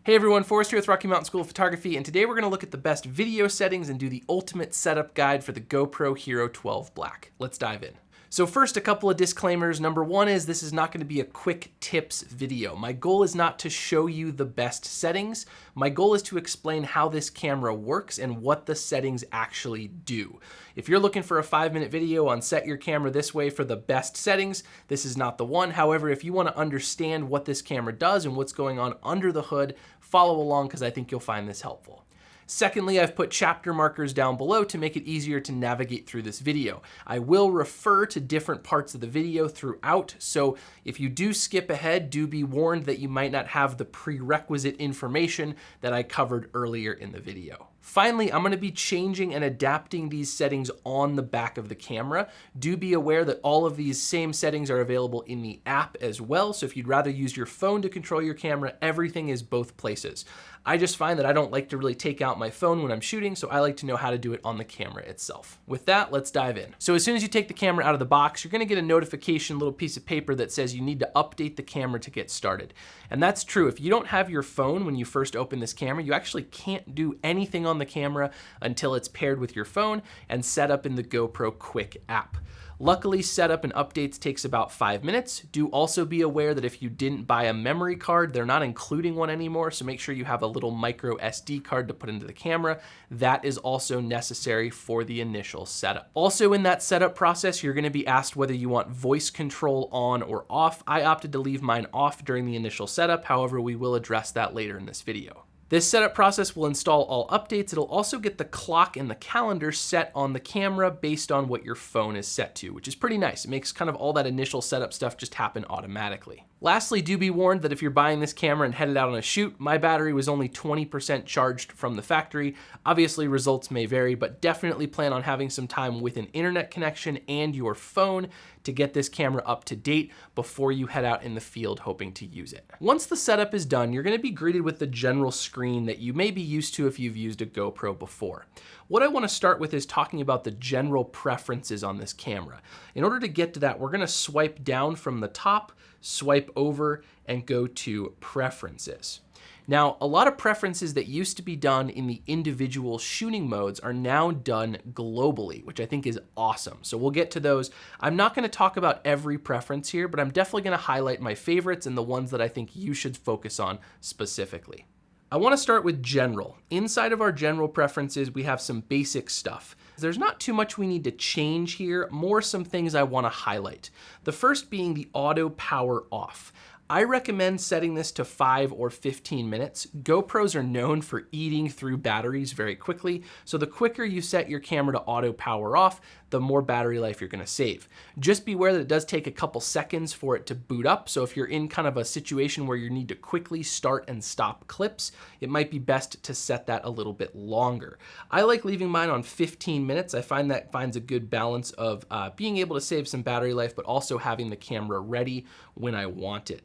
Hey everyone, Forrest here with Rocky Mountain School of Photography, and today we're going to look at the best video settings and do the ultimate setup guide for the GoPro Hero 12 Black. Let's dive in. So first, a couple of disclaimers. Number one is this is not going to be a quick tips video. My goal is not to show you the best settings. My goal is to explain how this camera works and what the settings actually do. If you're looking for a 5-minute video on set your camera this way for the best settings, this is not the one. However, if you want to understand what this camera does and what's going on under the hood, follow along because I think you'll find this helpful. Secondly, I've put chapter markers down below to make it easier to navigate through this video. I will refer to different parts of the video throughout, so if you do skip ahead, do be warned that you might not have the prerequisite information that I covered earlier in the video. Finally, I'm going to be changing and adapting these settings on the back of the camera. Do be aware that all of these same settings are available in the app as well, so if you'd rather use your phone to control your camera, everything is both places. I just find that I don't like to really take out my phone when I'm shooting, so I like to know how to do it on the camera itself. With that, let's dive in. So as soon as you take the camera out of the box, you're going to get a notification, little piece of paper that says you need to update the camera to get started. And that's true. If you don't have your phone when you first open this camera, you actually can't do anything on the camera until it's paired with your phone and set up in the GoPro Quick app. Luckily, setup and updates takes about 5 minutes. Do also be aware that if you didn't buy a memory card, they're not including one anymore, so make sure you have a little micro SD card to put into the camera. That is also necessary for the initial setup. Also in that setup process, you're gonna be asked whether you want voice control on or off. I opted to leave mine off during the initial setup, however, we will address that later in this video. This setup process will install all updates. It'll also get the clock and the calendar set on the camera based on what your phone is set to, which is pretty nice. It makes kind of all that initial setup stuff just happen automatically. Lastly, do be warned that if you're buying this camera and headed out on a shoot, my battery was only 20% charged from the factory. Obviously, results may vary, but definitely plan on having some time with an internet connection and your phone to get this camera up to date before you head out in the field hoping to use it. Once the setup is done, you're going to be greeted with the general screen that you may be used to if you've used a GoPro before. What I want to start with is talking about the general preferences on this camera. In order to get to that, we're going to swipe down from the top, swipe over, and go to Preferences. Now, a lot of preferences that used to be done in the individual shooting modes are now done globally, which I think is awesome. So we'll get to those. I'm not going to talk about every preference here, but I'm definitely going to highlight my favorites and the ones that I think you should focus on specifically. I want to start with general. Inside of our general preferences, we have some basic stuff. There's not too much we need to change here, more some things I want to highlight. The first being the auto power off. I recommend setting this to 5 or 15 minutes. GoPros are known for eating through batteries very quickly, so the quicker you set your camera to auto power off, the more battery life you're gonna save. Just be aware that it does take a couple seconds for it to boot up, so if you're in kind of a situation where you need to quickly start and stop clips, it might be best to set that a little bit longer. I like leaving mine on 15 minutes. I find that finds a good balance of being able to save some battery life, but also having the camera ready when I want it.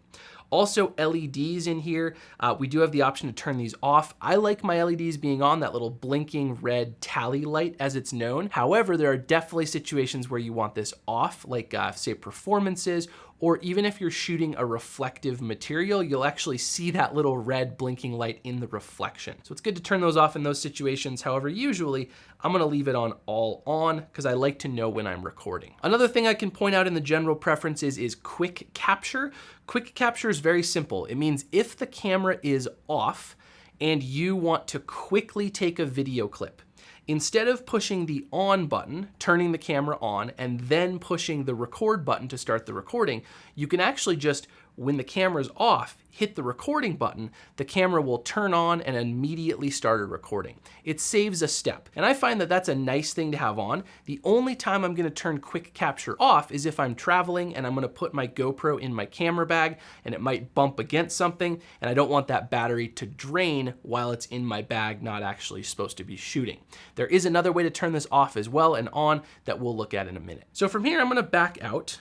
Also, LEDs in here, we do have the option to turn these off. I like my LEDs being on, that little blinking red tally light as it's known. However, there are definitely situations where you want this off, like say performances, or even if you're shooting a reflective material, you'll actually see that little red blinking light in the reflection. So it's good to turn those off in those situations. However, usually I'm gonna leave it on all on because I like to know when I'm recording. Another thing I can point out in the general preferences is quick capture. Quick capture is very simple. It means if the camera is off and you want to quickly take a video clip, instead of pushing the on button, turning the camera on, and then pushing the record button to start the recording, you can actually just, when the camera's off, hit the recording button, the camera will turn on and immediately start a recording. It saves a step. And I find that that's a nice thing to have on. The only time I'm gonna turn quick capture off is if I'm traveling and I'm gonna put my GoPro in my camera bag and it might bump against something and I don't want that battery to drain while it's in my bag, not actually supposed to be shooting. There is another way to turn this off as well and on that we'll look at in a minute. So from here, I'm gonna back out.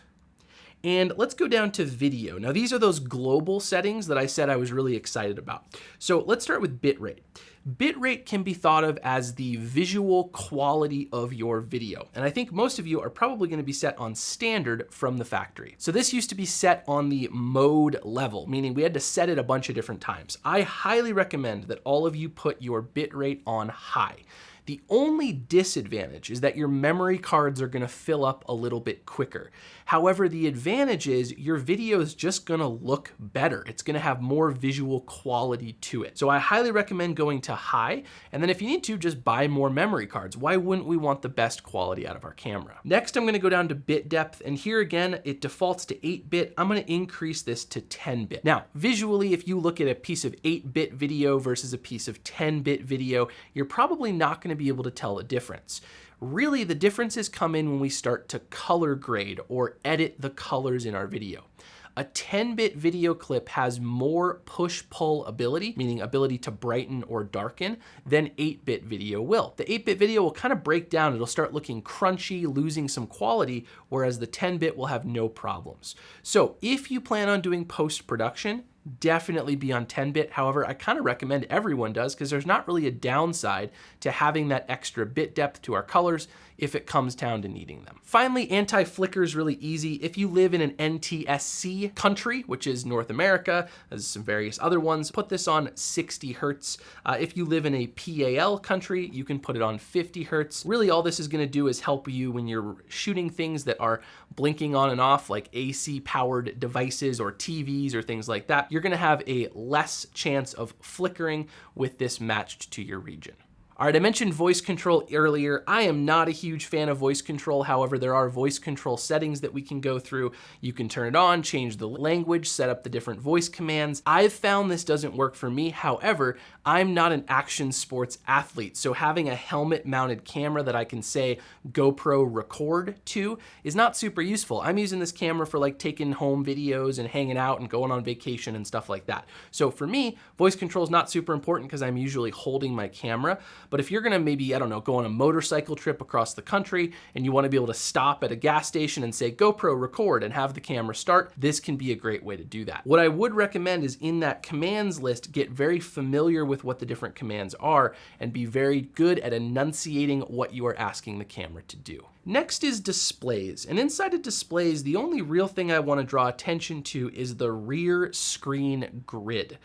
And let's go down to video. Now these are those global settings that I said I was really excited about. So let's start with bitrate. Bitrate can be thought of as the visual quality of your video. And I think most of you are probably going to be set on standard from the factory. So this used to be set on the mode level, meaning we had to set it a bunch of different times. I highly recommend that all of you put your bitrate on high. The only disadvantage is that your memory cards are gonna fill up a little bit quicker. However, the advantage is your video is just gonna look better. It's gonna have more visual quality to it. So I highly recommend going to high, and then if you need to, just buy more memory cards. Why wouldn't we want the best quality out of our camera? Next, I'm gonna go down to bit depth, and here again, it defaults to 8-bit. I'm gonna increase this to 10-bit. Now, visually, if you look at a piece of 8-bit video versus a piece of 10-bit video, you're probably not gonna be able to tell the difference. Really, the differences come in when we start to color grade or edit the colors in our video. A 10-bit video clip has more push-pull ability, meaning ability to brighten or darken, than 8-bit video will. The 8-bit video will kind of break down. It'll start looking crunchy, losing some quality, whereas the 10-bit will have no problems. So if you plan on doing post-production, definitely be on 10-bit. However, I kind of recommend everyone does because there's not really a downside to having that extra bit depth to our colors if it comes down to needing them. Finally, anti-flicker is really easy. If you live in an NTSC country, which is North America, there's some various other ones, put this on 60 Hertz. If you live in a PAL country, you can put it on 50 Hertz. Really, all this is gonna do is help you when you're shooting things that are blinking on and off, like AC powered devices or TVs or things like that. You're gonna have a less chance of flickering with this matched to your region. All right, I mentioned voice control earlier. I am not a huge fan of voice control. However, there are voice control settings that we can go through. You can turn it on, change the language, set up the different voice commands. I've found this doesn't work for me. However, I'm not an action sports athlete, so having a helmet mounted camera that I can say GoPro record to is not super useful. I'm using this camera for like taking home videos and hanging out and going on vacation and stuff like that. So for me, voice control is not super important because I'm usually holding my camera. But if you're gonna maybe, I don't know, go on a motorcycle trip across the country and you wanna be able to stop at a gas station and say GoPro record and have the camera start, this can be a great way to do that. What I would recommend is in that commands list, get very familiar with what the different commands are and be very good at enunciating what you are asking the camera to do. Next is displays, and inside of displays, the only real thing I wanna draw attention to is the rear screen grid.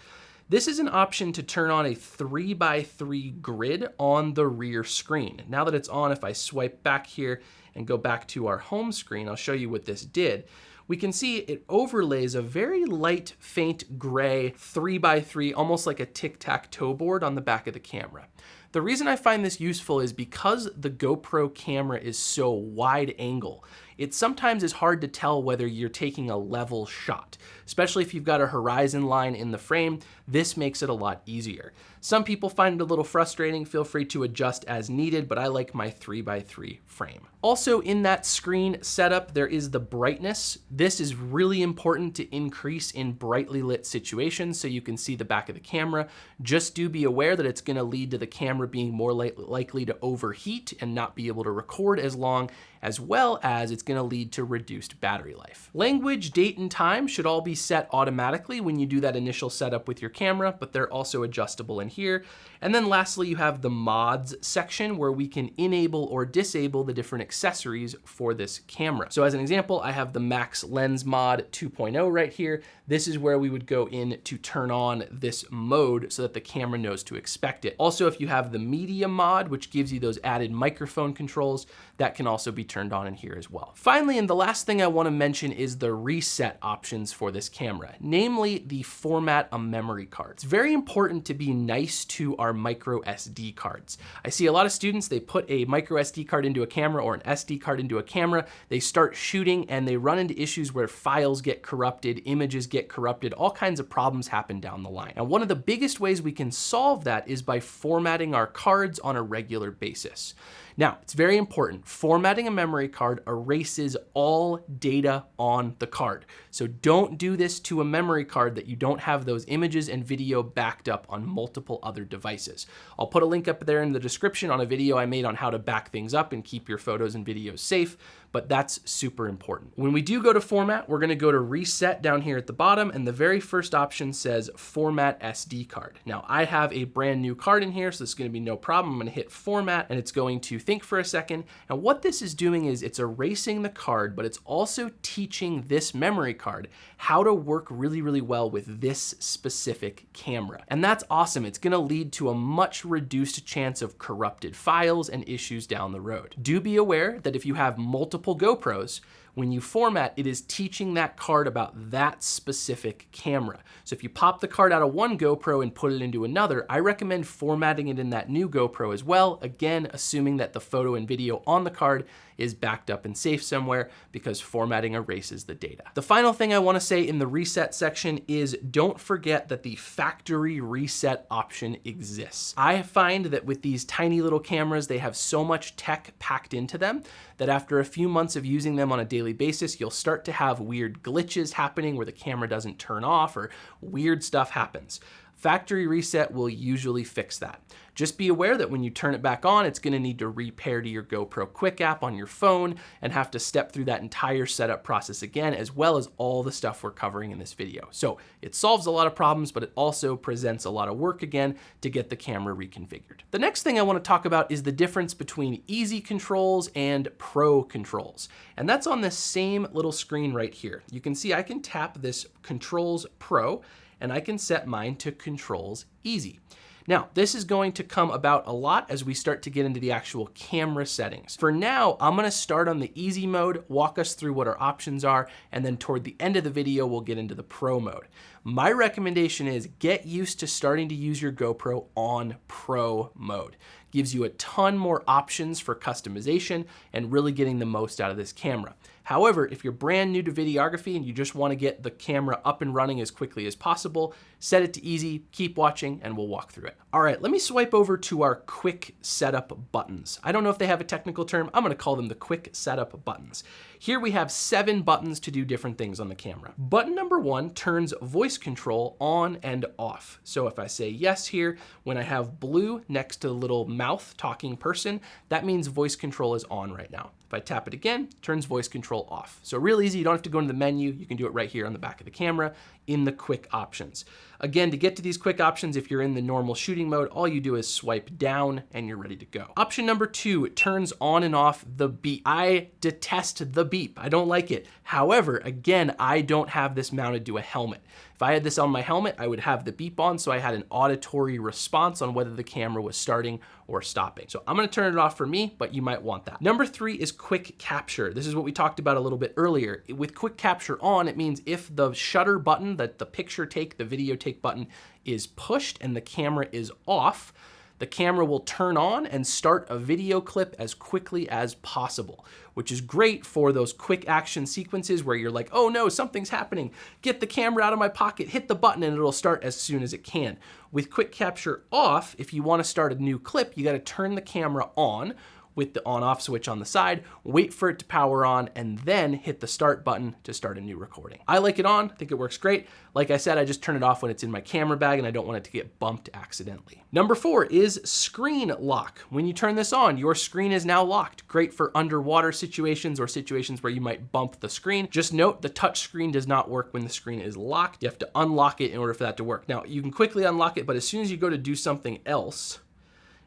This is an option to turn on a 3x3 grid on the rear screen. Now that it's on, if I swipe back here and go back to our home screen, I'll show you what this did. We can see it overlays a very light, faint gray 3x3, almost like a tic-tac-toe board on the back of the camera. The reason I find this useful is because the GoPro camera is so wide angle, it sometimes is hard to tell whether you're taking a level shot. Especially if you've got a horizon line in the frame, this makes it a lot easier. Some people find it a little frustrating, feel free to adjust as needed, but I like my 3x3 frame. Also in that screen setup, there is the brightness. This is really important to increase in brightly lit situations so you can see the back of the camera. Just do be aware that it's gonna lead to the camera being more likely to overheat and not be able to record as long, as well as it's gonna lead to reduced battery life. Language, date, and time should all be set automatically when you do that initial setup with your camera, but they're also adjustable in here. And then lastly, you have the mods section where we can enable or disable the different accessories for this camera. So as an example, I have the Max Lens Mod 2.0 right here. This is where we would go in to turn on this mode so that the camera knows to expect it. Also, if you have the media mod, which gives you those added microphone controls, that can also be turned on in here as well. Finally, and the last thing I want to mention is the reset options for this camera, namely the format a memory card. It's very important to be nice to our micro SD cards. I see a lot of students, they put a micro SD card into a camera or an SD card into a camera, they start shooting and they run into issues where files get corrupted, images get corrupted, all kinds of problems happen down the line. And one of the biggest ways we can solve that is by formatting our cards on a regular basis. Now, it's very important. Formatting a memory card erases all data on the card. So don't do this to a memory card that you don't have those images and video backed up on multiple other devices. I'll put a link up there in the description on a video I made on how to back things up and keep your photos and videos safe, but that's super important. When we do go to format, we're gonna go to reset down here at the bottom, and the very first option says format SD card. Now I have a brand new card in here, so this is gonna be no problem. I'm gonna hit format and it's going to think for a second. And what this is doing is it's erasing the card, but it's also teaching this memory card how to work really, really well with this specific camera. And that's awesome. It's gonna lead to a much reduced chance of corrupted files and issues down the road. Do be aware that if you have multiple GoPros, when you format, it is teaching that card about that specific camera. So if you pop the card out of one GoPro and put it into another, I recommend formatting it in that new GoPro as well, again, assuming that the photo and video on the card is backed up and safe somewhere, because formatting erases the data. The final thing I wanna say in the reset section is don't forget that the factory reset option exists. I find that with these tiny little cameras, they have so much tech packed into them that after a few months of using them on a daily basis, you'll start to have weird glitches happening where the camera doesn't turn off or weird stuff happens. Factory reset will usually fix that. Just be aware that when you turn it back on, it's gonna need to repair to your GoPro Quick app on your phone and have to step through that entire setup process again, as well as all the stuff we're covering in this video. So it solves a lot of problems, but it also presents a lot of work again to get the camera reconfigured. The next thing I wanna talk about is the difference between easy controls and pro controls. And that's on this same little screen right here. You can see I can tap this Controls Pro, and I can set mine to Controls Easy. Now, this is going to come about a lot as we start to get into the actual camera settings. For now, I'm gonna start on the easy mode, walk us through what our options are, and then toward the end of the video, we'll get into the pro mode. My recommendation is get used to starting to use your GoPro on pro mode. Gives you a ton more options for customization and really getting the most out of this camera. However, if you're brand new to videography and you just want to get the camera up and running as quickly as possible, set it to easy, keep watching, and we'll walk through it. All right, let me swipe over to our quick setup buttons. I don't know if they have a technical term. I'm going to call them the quick setup buttons. Here we have 7 buttons to do different things on the camera. Button number 1 turns voice control on and off. So if I say yes here, when I have blue next to the little mouth talking person, that means voice control is on right now. If I tap it again, turns voice control off. So real easy, you don't have to go into the menu. You can do it right here on the back of the camera in the quick options. Again, to get to these quick options, if you're in the normal shooting mode, all you do is swipe down and you're ready to go. Option number 2, it turns on and off the beep. I detest the beep. I don't like it. However, again, I don't have this mounted to a helmet. If I had this on my helmet, I would have the beep on so I had an auditory response on whether the camera was starting or stopping. So I'm gonna turn it off for me, but you might want that. Number 3 is quick capture. This is what we talked about a little bit earlier. With quick capture on, it means if the shutter button, that the picture take, the video take button is pushed and the camera is off, the camera will turn on and start a video clip as quickly as possible, which is great for those quick action sequences where you're like, oh no, something's happening. Get the camera out of my pocket, hit the button, and it'll start as soon as it can. With quick capture off, if you want to start a new clip, you got to turn the camera on with the on-off switch on the side, wait for it to power on, and then hit the start button to start a new recording. I like it on, I think it works great. Like I said, I just turn it off when it's in my camera bag and I don't want it to get bumped accidentally. Number 4 is screen lock. When you turn this on, your screen is now locked. Great for underwater situations or situations where you might bump the screen. Just note the touch screen does not work when the screen is locked. You have to unlock it in order for that to work. Now, you can quickly unlock it, but as soon as you go to do something else,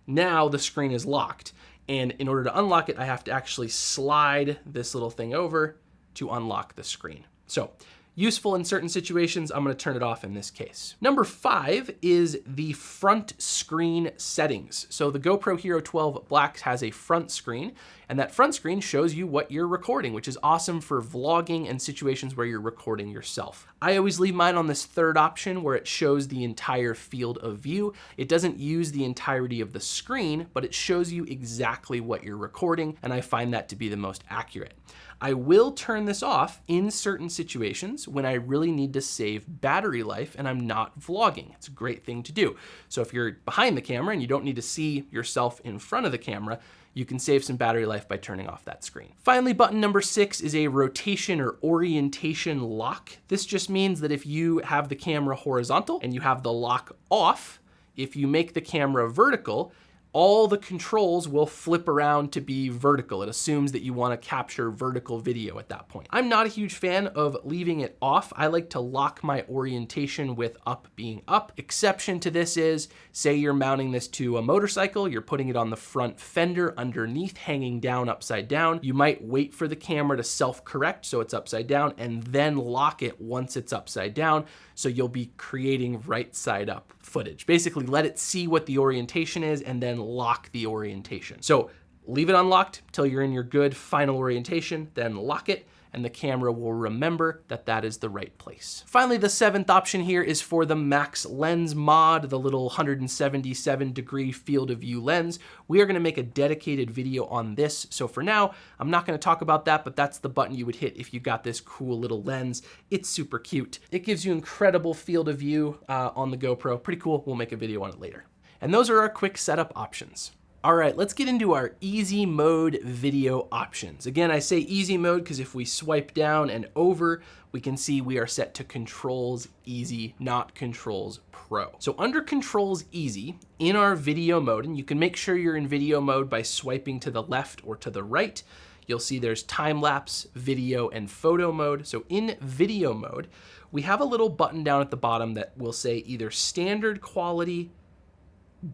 now the screen is locked. And in order to unlock it, I have to actually slide this little thing over to unlock the screen. So useful in certain situations. I'm going to turn it off in this case. Number 5 is the front screen settings. So the GoPro Hero 12 Black has a front screen, and that front screen shows you what you're recording, which is awesome for vlogging and situations where you're recording yourself. I always leave mine on this third option where it shows the entire field of view. It doesn't use the entirety of the screen, but it shows you exactly what you're recording, and I find that to be the most accurate. I will turn this off in certain situations when I really need to save battery life and I'm not vlogging. It's a great thing to do. So if you're behind the camera and you don't need to see yourself in front of the camera, you can save some battery life by turning off that screen. Finally, button number 6 is a rotation or orientation lock. This just means that if you have the camera horizontal and you have the lock off, if you make the camera vertical, all the controls will flip around to be vertical. It assumes that you want to capture vertical video at that point. I'm not a huge fan of leaving it off. I like to lock my orientation with up being up. Exception to this is, say you're mounting this to a motorcycle, you're putting it on the front fender underneath, hanging down upside down. You might wait for the camera to self-correct so it's upside down and then lock it once it's upside down. So you'll be creating right side up footage. Basically let it see what the orientation is and then lock the orientation. So leave it unlocked till you're in your good final orientation, then lock it, and the camera will remember that that is the right place. Finally, the 7th option here is for the max lens mod, the little 177-degree field of view lens. We are gonna make a dedicated video on this. So for now, I'm not gonna talk about that, but that's the button you would hit if you got this cool little lens. It's super cute. It gives you incredible field of view on the GoPro. Pretty cool, we'll make a video on it later. And those are our quick setup options. All right, let's get into our easy mode video options. Again, I say easy mode because if we swipe down and over, we can see we are set to controls easy, not controls pro. So under controls easy, in our video mode, and you can make sure you're in video mode by swiping to the left or to the right, you'll see there's time lapse, video, and photo mode. So in video mode, we have a little button down at the bottom that will say either standard quality,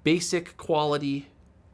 basic quality,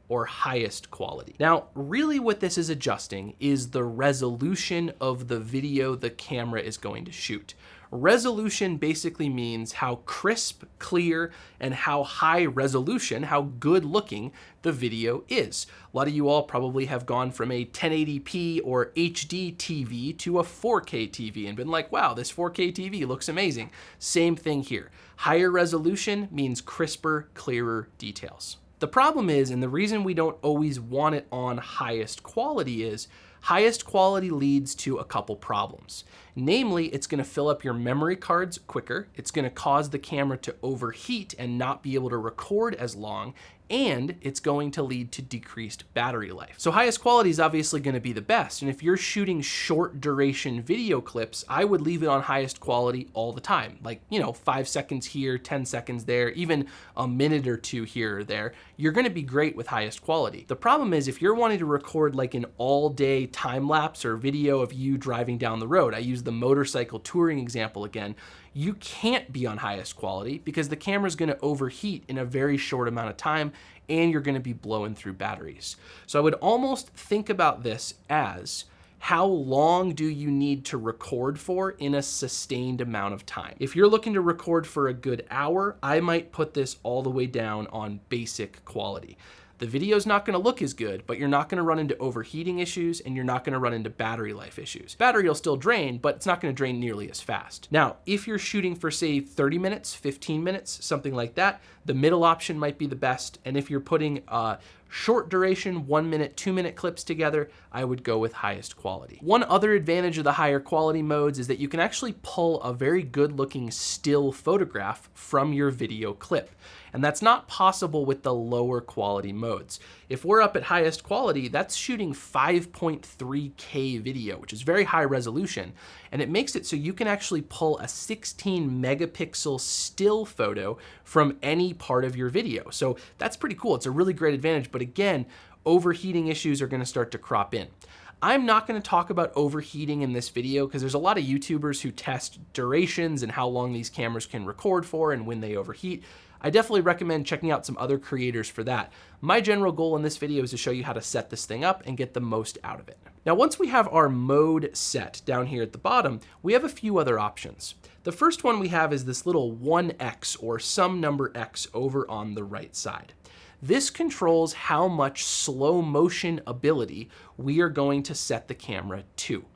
or highest quality. Now, really what this is adjusting is the resolution of the video the camera is going to shoot. Resolution basically means how crisp, clear, and how high resolution, how good looking the video is. A lot of you all probably have gone from a 1080p or HD TV to a 4K TV and been like, wow, this 4K TV looks amazing. Same thing here. Higher resolution means crisper, clearer details. The problem is, and the reason we don't always want it on highest quality is, highest quality leads to a couple problems. Namely, it's gonna fill up your memory cards quicker, it's gonna cause the camera to overheat and not be able to record as long, and it's going to lead to decreased battery life. So highest quality is obviously gonna be the best, and if you're shooting short duration video clips, I would leave it on highest quality all the time. Like, 5 seconds here, 10 seconds there, even a minute or two here or there, you're gonna be great with highest quality. The problem is if you're wanting to record like an all day time lapse or video of you driving down the road, I use the motorcycle touring example again, you can't be on highest quality because the camera's gonna overheat in a very short amount of time and you're gonna be blowing through batteries. So I would almost think about this as how long do you need to record for in a sustained amount of time? If you're looking to record for a good hour, I might put this all the way down on basic quality. The video's not gonna look as good, but you're not gonna run into overheating issues and you're not gonna run into battery life issues. Battery will still drain, but it's not gonna drain nearly as fast. Now, if you're shooting for say 30 minutes, 15 minutes, something like that, the middle option might be the best. And if you're putting short duration, 1 minute, 2 minute clips together, I would go with highest quality. One other advantage of the higher quality modes is that you can actually pull a very good looking still photograph from your video clip. And that's not possible with the lower quality modes. If we're up at highest quality, that's shooting 5.3K video, which is very high resolution. And it makes it so you can actually pull a 16 megapixel still photo from any part of your video. So that's pretty cool. It's a really great advantage. But again, overheating issues are gonna start to crop in. I'm not gonna talk about overheating in this video because there's a lot of YouTubers who test durations and how long these cameras can record for and when they overheat. I definitely recommend checking out some other creators for that. My general goal in this video is to show you how to set this thing up and get the most out of it. Now, once we have our mode set down here at the bottom, we have a few other options. The first one we have is this little 1x or some number x over on the right side. This controls how much slow motion ability we are going to set the camera to.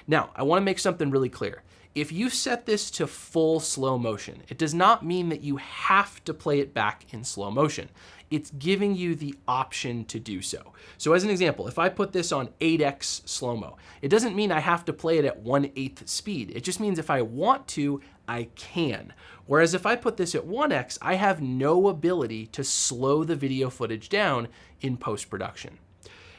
Now, I wanna make something really clear. if you set this to full slow motion, it does not mean that you have to play it back in slow motion. It's giving you the option to do so. So as an example, if I put this on 8x slow-mo, it doesn't mean I have to play it at 1/8 speed. It just means if I want to, I can. Whereas if I put this at 1x, I have no ability to slow the video footage down in post-production.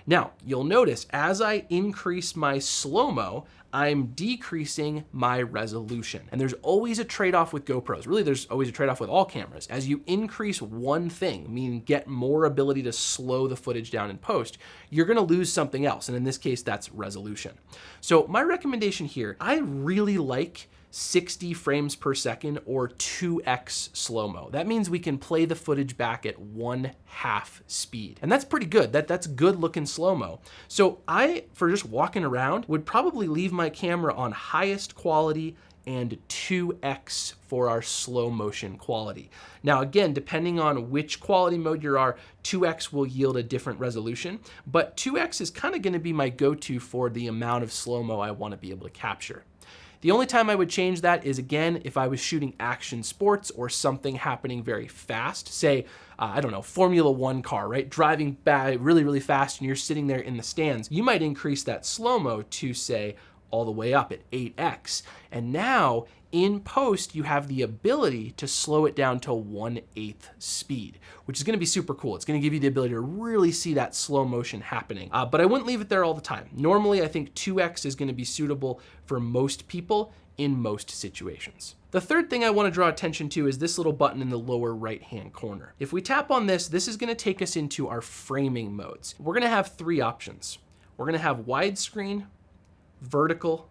Now, you'll notice as I increase my slow-mo, I'm decreasing my resolution. And there's always a trade-off with GoPros. Really, there's always a trade-off with all cameras. As you increase one thing, meaning get more ability to slow the footage down in post, you're gonna lose something else. And in this case, that's resolution. So my recommendation here, I really like 60 frames per second or 2x slow-mo. That means we can play the footage back at 1/2 speed. And that's pretty good. That's good looking slow-mo. So I, for just walking around, would probably leave my camera on highest quality and 2x for our slow motion quality. Now again, depending on which quality mode you are, 2x will yield a different resolution, but 2x is kind of gonna be my go-to for the amount of slow-mo I wanna be able to capture. The only time I would change that is, again, if I was shooting action sports or something happening very fast, say, I don't know, Formula One car, right? Driving by really, really fast and you're sitting there in the stands, you might increase that slow-mo to, say, all the way up at 8x. And now in post, you have the ability to slow it down to 1/8 speed, which is gonna be super cool. It's gonna give you the ability to really see that slow motion happening. But I wouldn't leave it there all the time. Normally, I think 2x is gonna be suitable for most people in most situations. The third thing I wanna draw attention to is this little button in the lower right-hand corner. If we tap on this, this is gonna take us into our framing modes. We're gonna have 3 options. We're gonna have widescreen, vertical,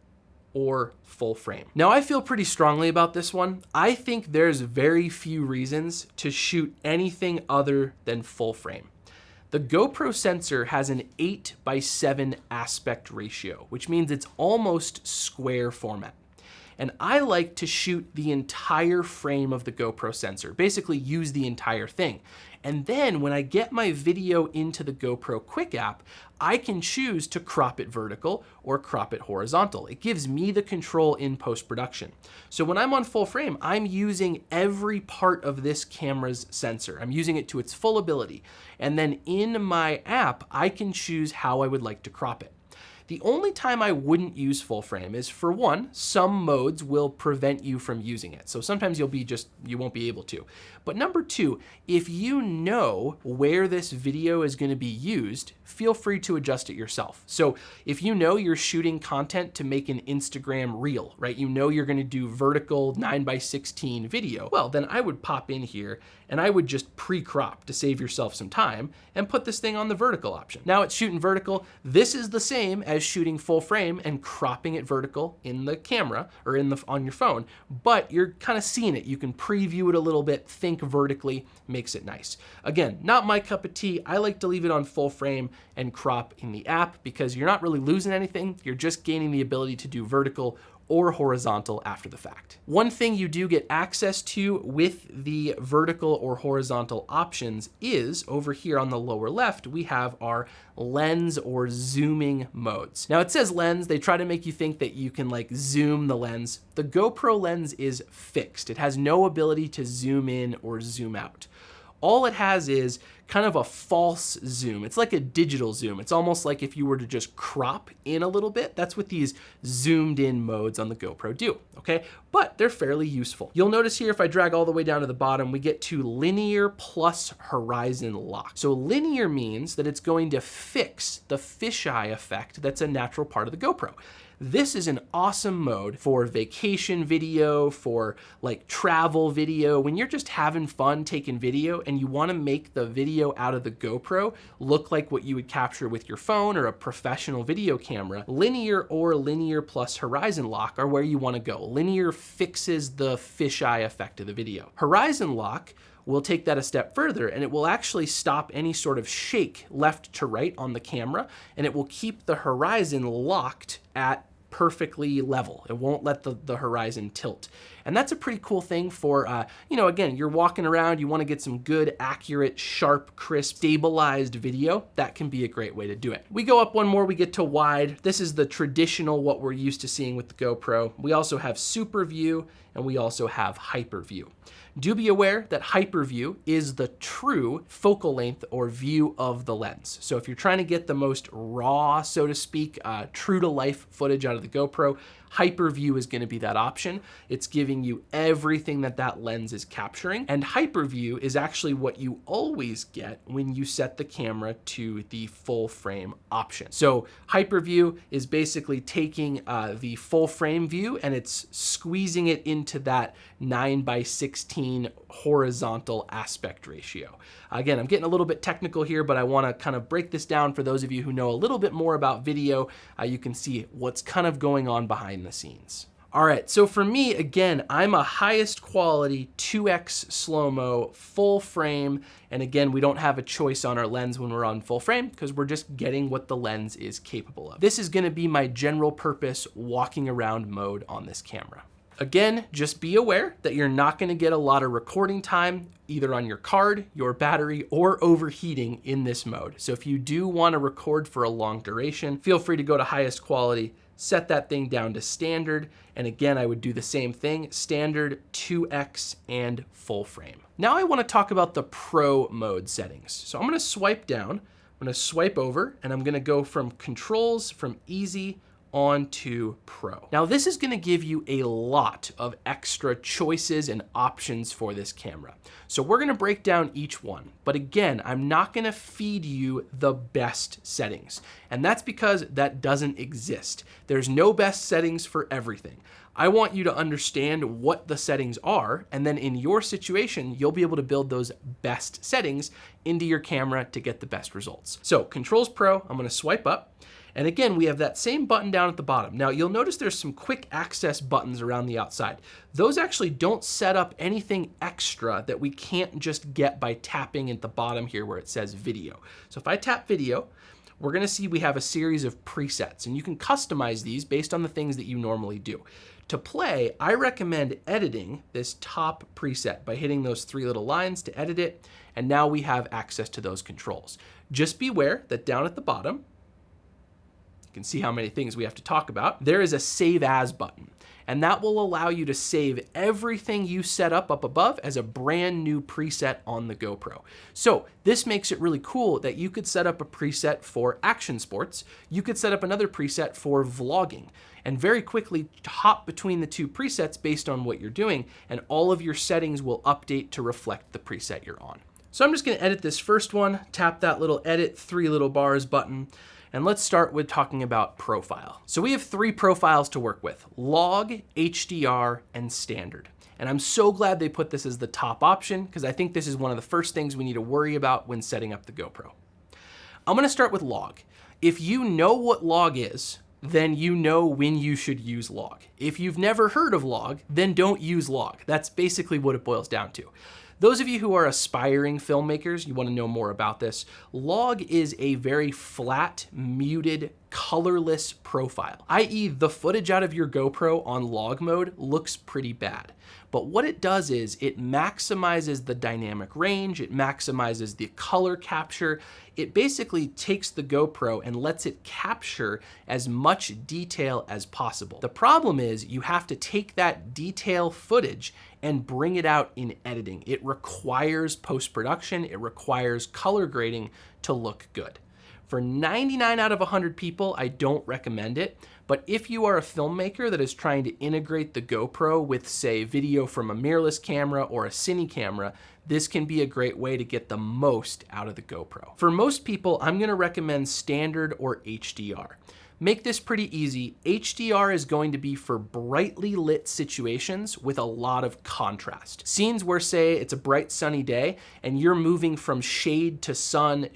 or full frame. Now I feel pretty strongly about this one. I think there's very few reasons to shoot anything other than full frame. The GoPro sensor has an 8:7 aspect ratio, which means it's almost square format. And I like to shoot the entire frame of the GoPro sensor, basically use the entire thing. And then when I get my video into the GoPro Quick app, I can choose to crop it vertical or crop it horizontal. It gives me the control in post-production. So when I'm on full frame, I'm using every part of this camera's sensor. I'm using it to its full ability. And then in my app, I can choose how I would like to crop it. The only time I wouldn't use full frame is, for one, some modes will prevent you from using it. So sometimes you won't be able to. But number 2, if you know where this video is gonna be used, feel free to adjust it yourself. So if you know you're shooting content to make an Instagram reel, right? You know you're gonna do vertical 9:16 video. Well, then I would pop in here and I would just pre-crop to save yourself some time and put this thing on the vertical option. Now it's shooting vertical. This is the same as shooting full frame and cropping it vertical in the camera or on your phone, but you're kind of seeing it. You can preview it a little bit, think vertically, makes it nice. Again, not my cup of tea. I like to leave it on full frame and crop in the app because you're not really losing anything. You're just gaining the ability to do vertical or horizontal after the fact. One thing you do get access to with the vertical or horizontal options is over here on the lower left, we have our lens or zooming modes. Now it says lens, they try to make you think that you can like zoom the lens. The GoPro lens is fixed. It has no ability to zoom in or zoom out. All it has is kind of a false zoom. It's like a digital zoom. It's almost like if you were to just crop in a little bit. That's what these zoomed in modes on the GoPro do, okay? But they're fairly useful. You'll notice here if I drag all the way down to the bottom, we get to linear plus horizon lock. So linear means that it's going to fix the fisheye effect that's a natural part of the GoPro. This is an awesome mode for vacation video, for like travel video, when you're just having fun taking video and you want to make the video out of the GoPro look like what you would capture with your phone or a professional video camera. Linear or linear plus horizon lock are where you want to go. Linear fixes the fisheye effect of the video. Horizon lock will take that a step further and it will actually stop any sort of shake left to right on the camera, and it will keep the horizon locked at perfectly level. It won't let the horizon tilt. And that's a pretty cool thing for, again, you're walking around, you want to get some good, accurate, sharp, crisp, stabilized video. That can be a great way to do it. We go up one more, we get to wide. This is the traditional, what we're used to seeing with the GoPro. We also have super view, and we also have hyper view. Do be aware that hyper view is the true focal length or view of the lens. So if you're trying to get the most raw, so to speak, true to life footage out of the GoPro, hyper view is going to be that option. It's giving you everything that lens is capturing. And hyper view is actually what you always get when you set the camera to the full frame option. So hyper view is basically taking the full frame view and it's squeezing it into that 9:16 horizontal aspect ratio. Again, I'm getting a little bit technical here, but I want to kind of break this down for those of you who know a little bit more about video. You can see what's kind of going on behind the scenes. All right, so for me, again, I'm a highest quality 2x Slo-Mo full frame. And again, we don't have a choice on our lens when we're on full frame because we're just getting what the lens is capable of. This is gonna be my general purpose walking around mode on this camera. Again, just be aware that you're not gonna get a lot of recording time either on your card, your battery, or overheating in this mode. So if you do wanna record for a long duration, feel free to go to highest quality, set that thing down to standard, and again, I would do the same thing, standard, 2x, and full frame. Now I wanna talk about the pro mode settings. So I'm gonna swipe down, I'm gonna swipe over, and I'm gonna go from controls, from easy, on to pro. Now this is gonna give you a lot of extra choices and options for this camera. So we're gonna break down each one. But again, I'm not gonna feed you the best settings. And that's because that doesn't exist. There's no best settings for everything. I want you to understand what the settings are, and then in your situation, you'll be able to build those best settings into your camera to get the best results. So Controls Pro, I'm gonna swipe up. And again, we have that same button down at the bottom. Now you'll notice there's some quick access buttons around the outside. Those actually don't set up anything extra that we can't just get by tapping at the bottom here where it says video. So if I tap video, we're gonna see we have a series of presets and you can customize these based on the things that you normally do. To play, I recommend editing this top preset by hitting those three little lines to edit it. And now we have access to those controls. Just beware that down at the bottom, can see how many things we have to talk about. There is a save as button, and that will allow you to save everything you set up above as a brand new preset on the GoPro. So this makes it really cool that you could set up a preset for action sports. You could set up another preset for vlogging and very quickly hop between the two presets based on what you're doing, and all of your settings will update to reflect the preset you're on. So I'm just gonna edit this first one, tap that little edit, three little bars button. And let's start with talking about profile. So we have three profiles to work with: log, HDR, and standard. And I'm so glad they put this as the top option because I think this is one of the first things we need to worry about when setting up the GoPro. I'm gonna start with log. If you know what log is, then you know when you should use log. If you've never heard of log, then don't use log. That's basically what it boils down to. Those of you who are aspiring filmmakers, you want to know more about this, log is a very flat, muted, colorless profile, i.e. the footage out of your GoPro on log mode looks pretty bad. But what it does is it maximizes the dynamic range, it maximizes the color capture, it basically takes the GoPro and lets it capture as much detail as possible. The problem is you have to take that detail footage and bring it out in editing. It requires post-production, it requires color grading to look good. For 99 out of 100 people, I don't recommend it. But if you are a filmmaker that is trying to integrate the GoPro with, say, video from a mirrorless camera or a cine camera, this can be a great way to get the most out of the GoPro. For most people, I'm gonna recommend standard or HDR. Make this pretty easy. HDR is going to be for brightly lit situations with a lot of contrast. Scenes where, say, it's a bright sunny day and you're moving from shade to sun,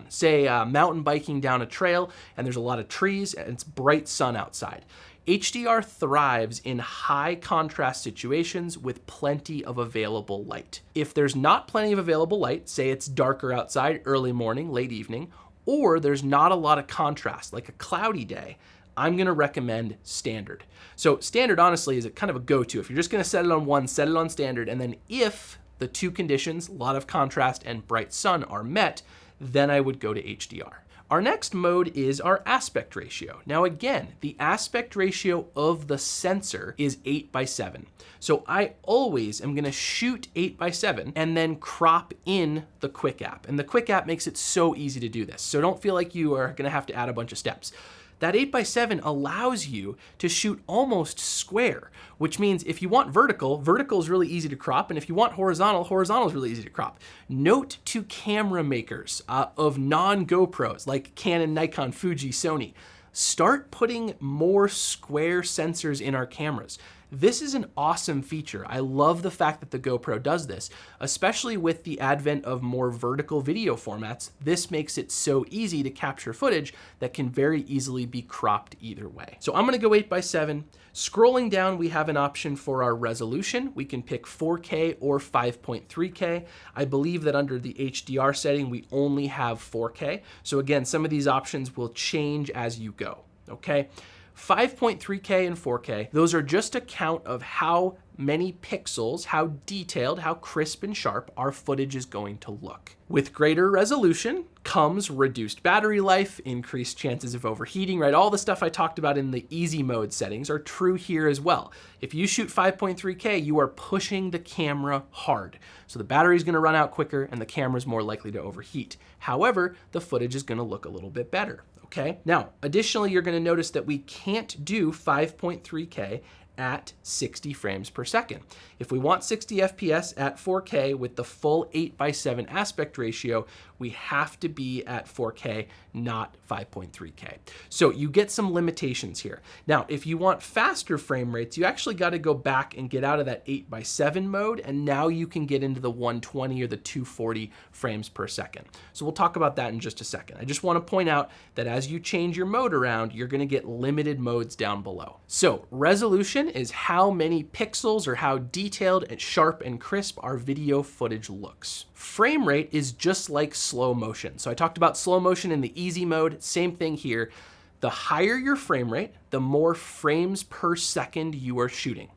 say mountain biking down a trail and there's a lot of trees and it's bright sun outside. HDR thrives in high contrast situations with plenty of available light. If there's not plenty of available light, say it's darker outside, early morning, late evening, or there's not a lot of contrast, like a cloudy day, I'm gonna recommend standard. So standard honestly is kind of a go-to. If you're just gonna set it on one, set it on standard, and then if the two conditions, a lot of contrast and bright sun, are met, then I would go to HDR. Our next mode is our aspect ratio. Now again, the aspect ratio of the sensor is 8:7. So I always am gonna shoot 8:7 and then crop in the quick app. And the quick app makes it so easy to do this. So don't feel like you are gonna have to add a bunch of steps. That 8:7 allows you to shoot almost square, which means if you want vertical, vertical is really easy to crop, and if you want horizontal, horizontal is really easy to crop. Note to camera makers of non-GoPros like Canon, Nikon, Fuji, Sony, start putting more square sensors in our cameras. This is an awesome feature. I love the fact that the GoPro does this, especially with the advent of more vertical video formats. This makes it so easy to capture footage that can very easily be cropped either way. So I'm gonna go 8:7. Scrolling down, we have an option for our resolution. We can pick 4K or 5.3K. I believe that under the HDR setting, we only have 4K. So again, some of these options will change as you go, okay? 5.3K and 4K, those are just a count of how many pixels, how detailed, how crisp and sharp our footage is going to look. With greater resolution comes reduced battery life, increased chances of overheating, right? All the stuff I talked about in the easy mode settings are true here as well. If you shoot 5.3K, you are pushing the camera hard. So the battery is gonna run out quicker and the camera is more likely to overheat. However, the footage is gonna look a little bit better. Okay. Now, additionally, you're going to notice that we can't do 5.3K at 60 frames per second. If we want 60 FPS at 4K with the full 8:7 aspect ratio, we have to be at 4K, not 5.3K. So you get some limitations here. Now, if you want faster frame rates, you actually got to go back and get out of that 8:7 mode, and now you can get into the 120 or the 240 frames per second. So we'll talk about that in just a second. I just want to point out that as you change your mode around, you're going to get limited modes down below. So resolution is how many pixels or how detailed and sharp and crisp our video footage looks. Frame rate is just like slow motion. So I talked about slow motion in the easy mode, same thing here. The higher your frame rate, the more frames per second you are shooting.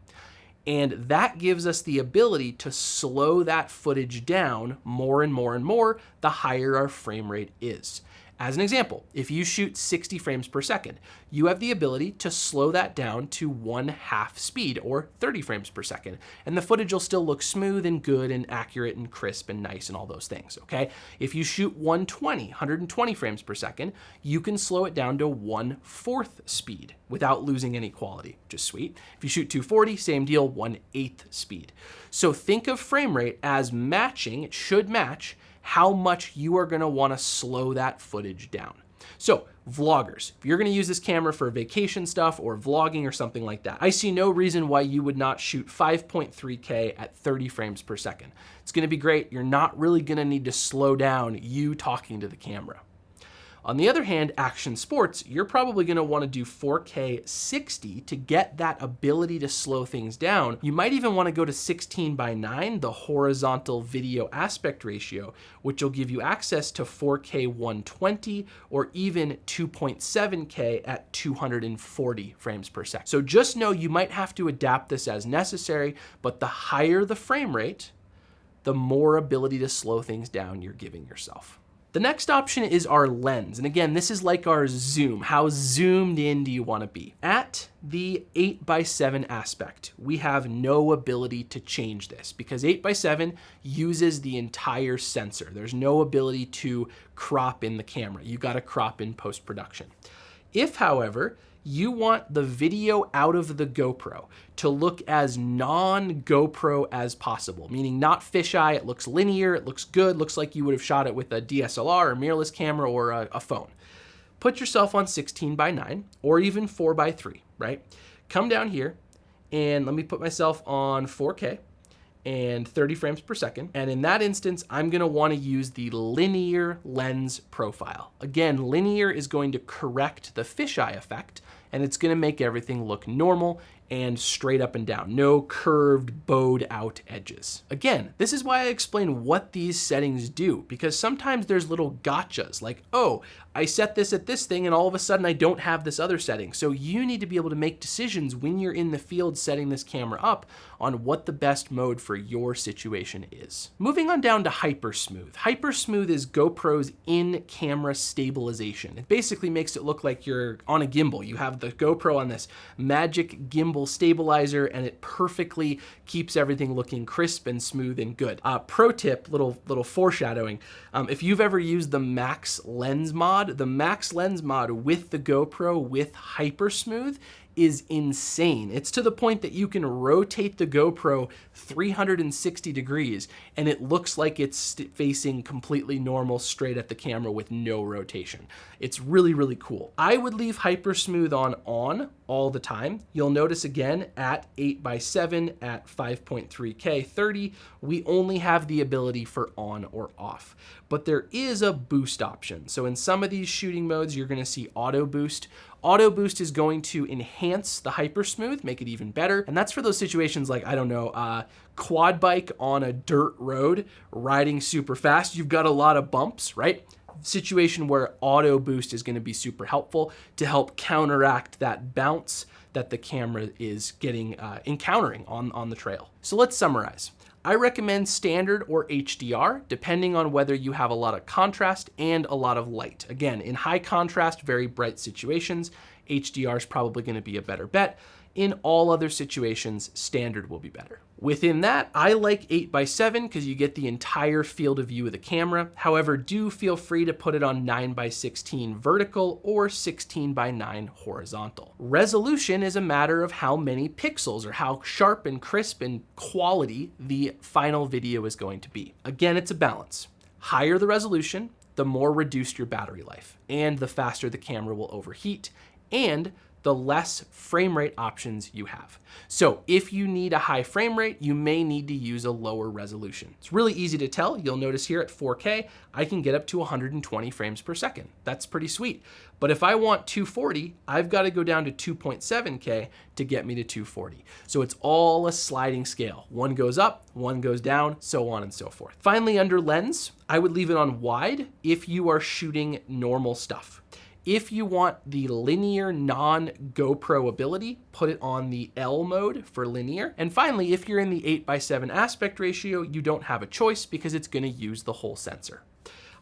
And that gives us the ability to slow that footage down more and more and more the higher our frame rate is. As an example, if you shoot 60 frames per second, you have the ability to slow that down to 1/2 speed or 30 frames per second, and the footage will still look smooth and good and accurate and crisp and nice and all those things, okay? If you shoot 120 frames per second, you can slow it down to 1/4 speed without losing any quality, just sweet. If you shoot 240, same deal, 1/8 speed. So think of frame rate as matching, it should match how much you are gonna wanna slow that footage down. So vloggers, if you're gonna use this camera for vacation stuff or vlogging or something like that, I see no reason why you would not shoot 5.3K at 30 frames per second. It's gonna be great. You're not really gonna need to slow down you talking to the camera. On the other hand, action sports, you're probably gonna wanna do 4K 60 to get that ability to slow things down. You might even wanna go to 16:9, the horizontal video aspect ratio, which will give you access to 4K 120 or even 2.7K at 240 frames per second. So just know you might have to adapt this as necessary, but the higher the frame rate, the more ability to slow things down you're giving yourself. The next option is our lens. And again, this is like our zoom. How zoomed in do you want to be? At the 8:7 aspect, we have no ability to change this because 8:7 uses the entire sensor. There's no ability to crop in the camera. You got to crop in post-production. If, however, you want the video out of the GoPro to look as non-GoPro as possible, meaning not fisheye, it looks linear, it looks good, looks like you would have shot it with a DSLR or mirrorless camera or a phone. Put yourself on 16:9 or even 4:3, right? Come down here and let me put myself on 4K and 30 frames per second. And in that instance, I'm gonna wanna use the linear lens profile. Again, linear is going to correct the fisheye effect and it's gonna make everything look normal and straight up and down. No curved, bowed out edges. Again, this is why I explain what these settings do, because sometimes there's little gotchas like, oh, I set this at this thing and all of a sudden I don't have this other setting. So you need to be able to make decisions when you're in the field setting this camera up on what the best mode for your situation is. Moving on down to Hypersmooth. Hypersmooth is GoPro's in-camera stabilization. It basically makes it look like you're on a gimbal. You have the GoPro on this magic gimbal stabilizer and it perfectly keeps everything looking crisp and smooth and good. Pro tip, little foreshadowing. If you've ever used the Max Lens mod, the Max Lens mod with the GoPro with Hypersmooth is insane. It's to the point that you can rotate the GoPro 360 degrees and it looks like it's facing completely normal straight at the camera with no rotation. It's really, really cool. I would leave Hypersmooth on all the time. You'll notice again at 8x7 at 5.3K 30, we only have the ability for on or off, but there is a boost option. So in some of these shooting modes, you're gonna see auto boost. Auto boost is going to enhance the Hypersmooth, make it even better. And that's for those situations like, I don't know, quad bike on a dirt road, riding super fast. You've got a lot of bumps, right? Situation where auto boost is going to be super helpful to help counteract that bounce that the camera is getting encountering on the trail. So let's summarize. I recommend standard or HDR, depending on whether you have a lot of contrast and a lot of light. Again, in high contrast, very bright situations, HDR is probably going to be a better bet. In all other situations, standard will be better. Within that, I like 8x7 because you get the entire field of view of the camera. However, do feel free to put it on 9x16 vertical or 16x9 horizontal. Resolution is a matter of how many pixels or how sharp and crisp and quality the final video is going to be. Again, it's a balance. Higher the resolution, the more reduced your battery life, and the faster the camera will overheat, and the less frame rate options you have. So if you need a high frame rate, you may need to use a lower resolution. It's really easy to tell. You'll notice here at 4K, I can get up to 120 frames per second. That's pretty sweet. But if I want 240, I've got to go down to 2.7K to get me to 240. So it's all a sliding scale. One goes up, one goes down, so on and so forth. Finally, under lens, I would leave it on wide if you are shooting normal stuff. If you want the linear non-GoPro ability, put it on the L mode for linear. And finally, if you're in the 8x7 aspect ratio, you don't have a choice because it's gonna use the whole sensor.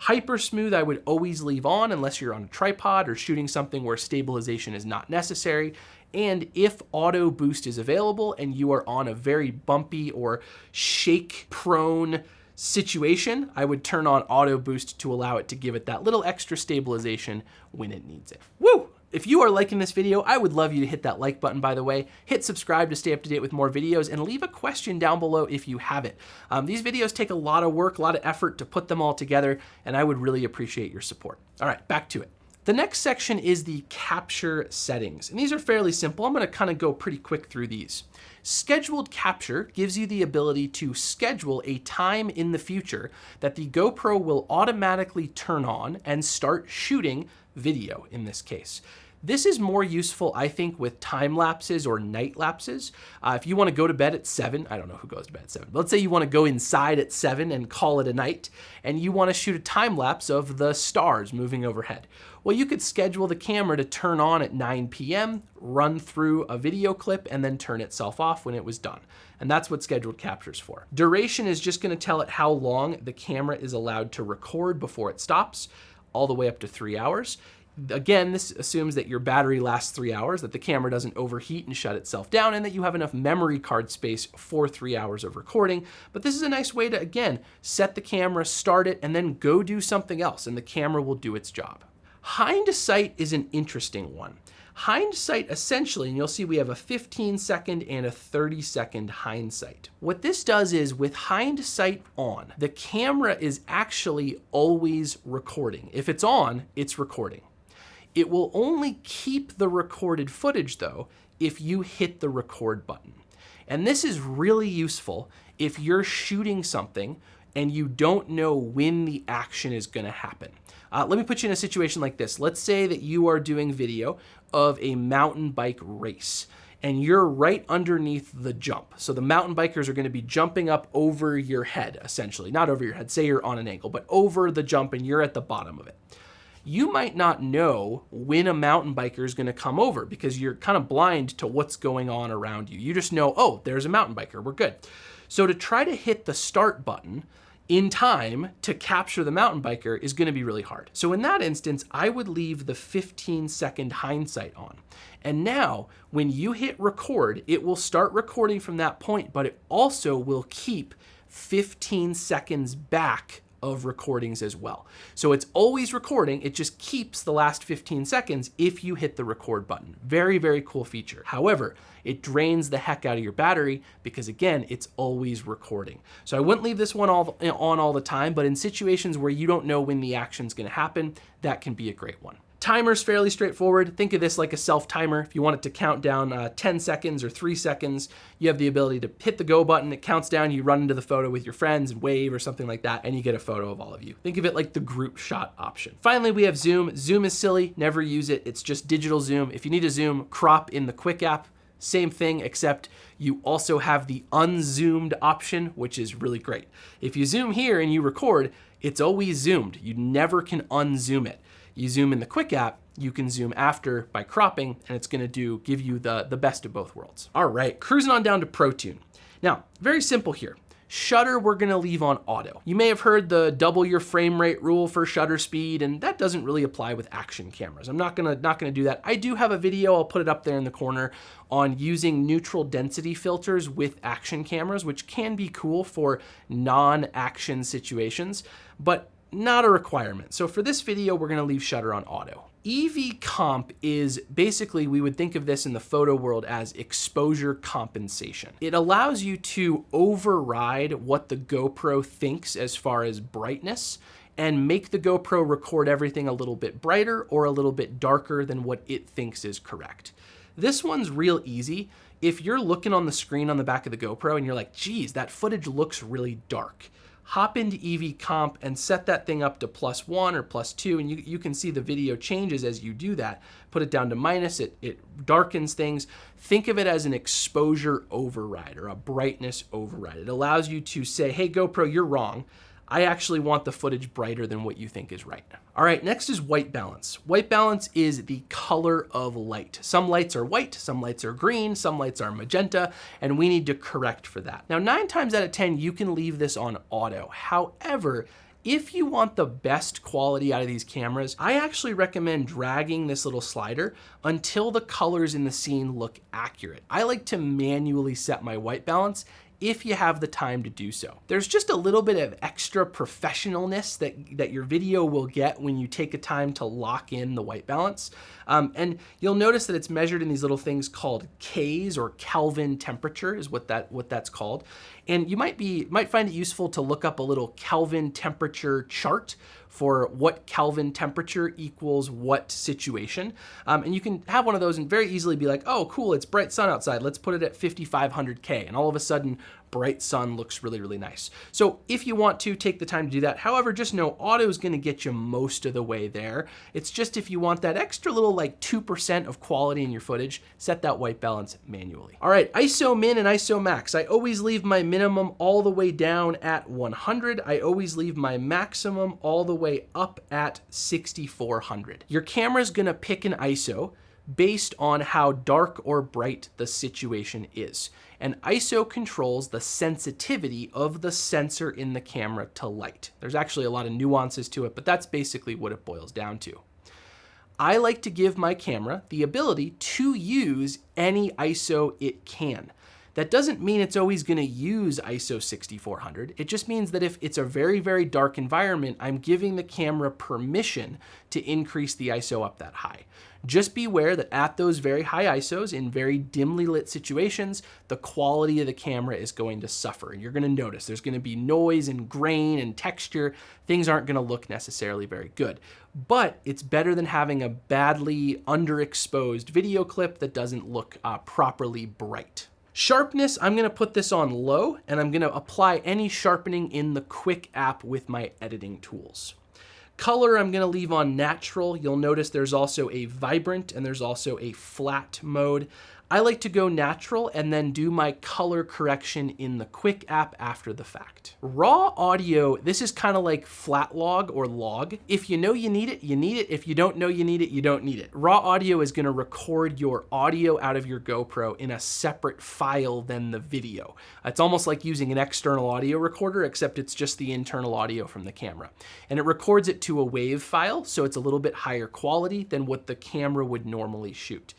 Hypersmooth, I would always leave on unless you're on a tripod or shooting something where stabilization is not necessary. And if auto boost is available and you are on a very bumpy or shake prone situation, I would turn on auto boost to allow it to give it that little extra stabilization when it needs it. Woo! If you are liking this video, I would love you to hit that like button, by the way. Hit subscribe to stay up to date with more videos and leave a question down below if you have it. These videos take a lot of work, a lot of effort to put them all together, and I would really appreciate your support. All right, back to it. The next section is the capture settings, and these are fairly simple. I'm gonna kind of go pretty quick through these. Scheduled capture gives you the ability to schedule a time in the future that the GoPro will automatically turn on and start shooting video in this case. This is more useful, I think, with time lapses or night lapses. If you want to go to bed at 7, I don't know who goes to bed at 7, but let's say you want to go inside at 7 and call it a night, and you want to shoot a time lapse of the stars moving overhead. Well, you could schedule the camera to turn on at 9 p.m., run through a video clip, and then turn itself off when it was done. And that's what scheduled capture's for. Duration is just going to tell it how long the camera is allowed to record before it stops, all the way up to 3 hours. Again, this assumes that your battery lasts 3 hours, that the camera doesn't overheat and shut itself down, and that you have enough memory card space for 3 hours of recording. But this is a nice way to, again, set the camera, start it, and then go do something else, and the camera will do its job. Hindsight is an interesting one. Hindsight essentially, and you'll see we have a 15-second and a 30-second hindsight. What this does is with hindsight on, the camera is actually always recording. If it's on, it's recording. It will only keep the recorded footage though if you hit the record button. And this is really useful if you're shooting something and you don't know when the action is gonna happen. Let me put you in a situation like this. Let's say that you are doing video of a mountain bike race and you're right underneath the jump. So the mountain bikers are going to be jumping up over your head, essentially. Not over your head, say you're on an angle, but over the jump and you're at the bottom of it. You might not know when a mountain biker is going to come over because you're kind of blind to what's going on around you. You just know, oh, there's a mountain biker, we're good. So to try to hit the start button in time to capture the mountain biker is going to be really hard. So in that instance, I would leave the 15-second hindsight on. And now when you hit record, it will start recording from that point, but it also will keep 15 seconds back of recordings as well. So it's always recording, it just keeps the last 15 seconds if you hit the record button. Very, very cool feature. However, it drains the heck out of your battery because again, it's always recording. So I wouldn't leave this one on all the time, but in situations where you don't know when the action's gonna happen, that can be a great one. Timer's fairly straightforward. Think of this like a self-timer. If you want it to count down 10 seconds or 3 seconds, you have the ability to hit the go button, it counts down, you run into the photo with your friends and wave or something like that, and you get a photo of all of you. Think of it like the group shot option. Finally, we have zoom. Zoom is silly, never use it. It's just digital zoom. If you need to zoom, crop in the quick app. Same thing, except you also have the unzoomed option, which is really great. If you zoom here and you record, it's always zoomed. You never can unzoom it. You zoom in the quick app, you can zoom after by cropping, and it's gonna give you the best of both worlds. All right, cruising on down to ProTune. Now, very simple here. Shutter, we're gonna leave on auto. You may have heard the double your frame rate rule for shutter speed, and that doesn't really apply with action cameras. I'm not gonna do that. I do have a video, I'll put it up there in the corner, on using neutral density filters with action cameras, which can be cool for non-action situations, but not a requirement. So for this video, we're gonna leave shutter on auto. EV comp is basically, we would think of this in the photo world as exposure compensation. It allows you to override what the GoPro thinks as far as brightness and make the GoPro record everything a little bit brighter or a little bit darker than what it thinks is correct. This one's real easy. If you're looking on the screen on the back of the GoPro and you're like, geez, that footage looks really dark, hop into EV comp and set that thing up to +1 or +2, and you can see the video changes as you do that. Put it down to minus, it darkens things. Think of it as an exposure override or a brightness override. It allows you to say, hey GoPro, you're wrong. I actually want the footage brighter than what you think is right. All right, next is white balance. White balance is the color of light. Some lights are white, some lights are green, some lights are magenta, and we need to correct for that. Now, 9 times out of 10, you can leave this on auto. However, if you want the best quality out of these cameras, I actually recommend dragging this little slider until the colors in the scene look accurate. I like to manually set my white balance if you have the time to do so. There's just a little bit of extra professionalness that your video will get when you take a time to lock in the white balance. And you'll notice that it's measured in these little things called Ks, or Kelvin temperature is what that's called. And you might find it useful to look up a little Kelvin temperature chart for what Kelvin temperature equals what situation. And you can have one of those and very easily be like, oh cool, it's bright sun outside, let's put it at 5500 K. And all of a sudden, bright sun looks really, really nice. So if you want to, take the time to do that. However, just know auto is gonna get you most of the way there. It's just if you want that extra little like 2% of quality in your footage, set that white balance manually. All right, ISO min and ISO max. I always leave my minimum all the way down at 100. I always leave my maximum all the way up at 6400. Your camera's gonna pick an ISO based on how dark or bright the situation is. And ISO controls the sensitivity of the sensor in the camera to light. There's actually a lot of nuances to it, but that's basically what it boils down to. I like to give my camera the ability to use any ISO it can. That doesn't mean it's always gonna use ISO 6400. It just means that if it's a very, very dark environment, I'm giving the camera permission to increase the ISO up that high. Just beware that at those very high ISOs in very dimly lit situations, the quality of the camera is going to suffer. And you're gonna notice there's gonna be noise and grain and texture. Things aren't gonna look necessarily very good. But it's better than having a badly underexposed video clip that doesn't look properly bright. Sharpness, I'm gonna put this on low, and I'm gonna apply any sharpening in the quick app with my editing tools. Color, I'm gonna leave on natural. You'll notice there's also a vibrant and there's also a flat mode. I like to go natural and then do my color correction in the Quick app after the fact. Raw audio, this is kind of like flat log or log. If you know you need it, you need it. If you don't know you need it, you don't need it. Raw audio is gonna record your audio out of your GoPro in a separate file than the video. It's almost like using an external audio recorder, except it's just the internal audio from the camera. And it records it to a WAV file, so it's a little bit higher quality than what the camera would normally shoot.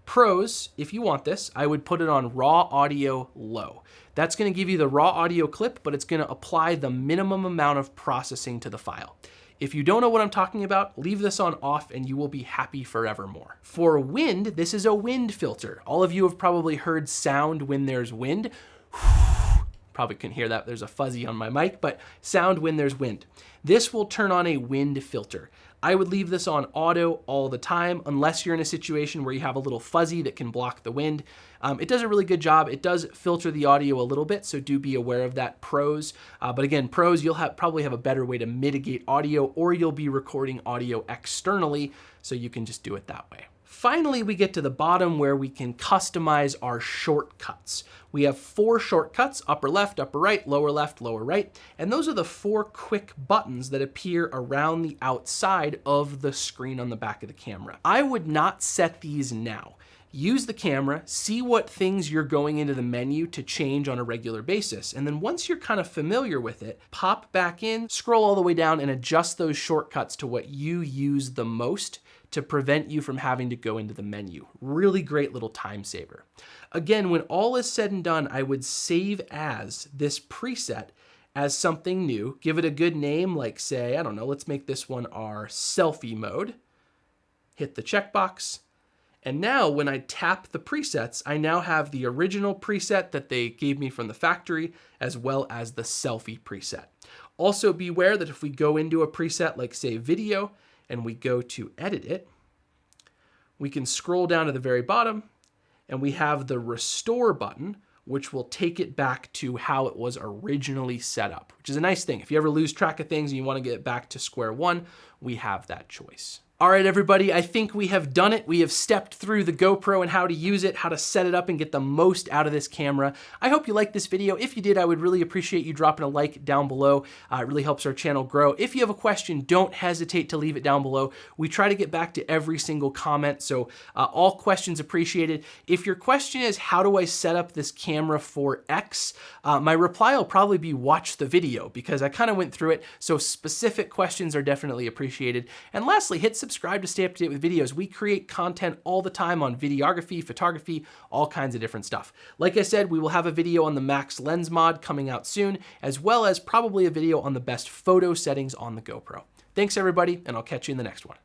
Pros, if you want this, I would put it on raw audio low. That's gonna give you the raw audio clip, but it's gonna apply the minimum amount of processing to the file. If you don't know what I'm talking about, leave this on off and you will be happy forevermore. For wind, this is a wind filter. All of you have probably heard sound when there's wind. Probably couldn't hear that, there's a fuzzy on my mic, but sound when there's wind. This will turn on a wind filter. I would leave this on auto all the time, unless you're in a situation where you have a little fuzzy that can block the wind. It does a really good job. It does filter the audio a little bit, so do be aware of that, pros. But again, pros, you'll probably have a better way to mitigate audio, or you'll be recording audio externally, so you can just do it that way. Finally, we get to the bottom where we can customize our shortcuts. We have 4 shortcuts: upper left, upper right, lower left, lower right, and those are the 4 quick buttons that appear around the outside of the screen on the back of the camera. I would not set these now. Use the camera, see what things you're going into the menu to change on a regular basis, and then once you're kind of familiar with it, pop back in, scroll all the way down, and adjust those shortcuts to what you use the most to prevent you from having to go into the menu. Really great little time saver. Again, when all is said and done, I would save as this preset as something new, give it a good name, like say, I don't know, let's make this one our selfie mode, hit the checkbox, and now when I tap the presets, I now have the original preset that they gave me from the factory, as well as the selfie preset. Also beware that if we go into a preset like say video, and we go to edit it, we can scroll down to the very bottom and we have the restore button, which will take it back to how it was originally set up, which is a nice thing. If you ever lose track of things and you want to get back to square one, we have that choice. All right, everybody, I think we have done it. We have stepped through the GoPro and how to use it, how to set it up and get the most out of this camera. I hope you liked this video. If you did, I would really appreciate you dropping a like down below. It really helps our channel grow. If you have a question, don't hesitate to leave it down below. We try to get back to every single comment, so all questions appreciated. If your question is, how do I set up this camera for X? My reply will probably be watch the video, because I kind of went through it, so specific questions are definitely appreciated. And lastly, hit subscribe to stay up to date with videos. We create content all the time on videography, photography, all kinds of different stuff. Like I said, we will have a video on the max lens mod coming out soon, as well as probably a video on the best photo settings on the GoPro. Thanks everybody, and I'll catch you in the next one.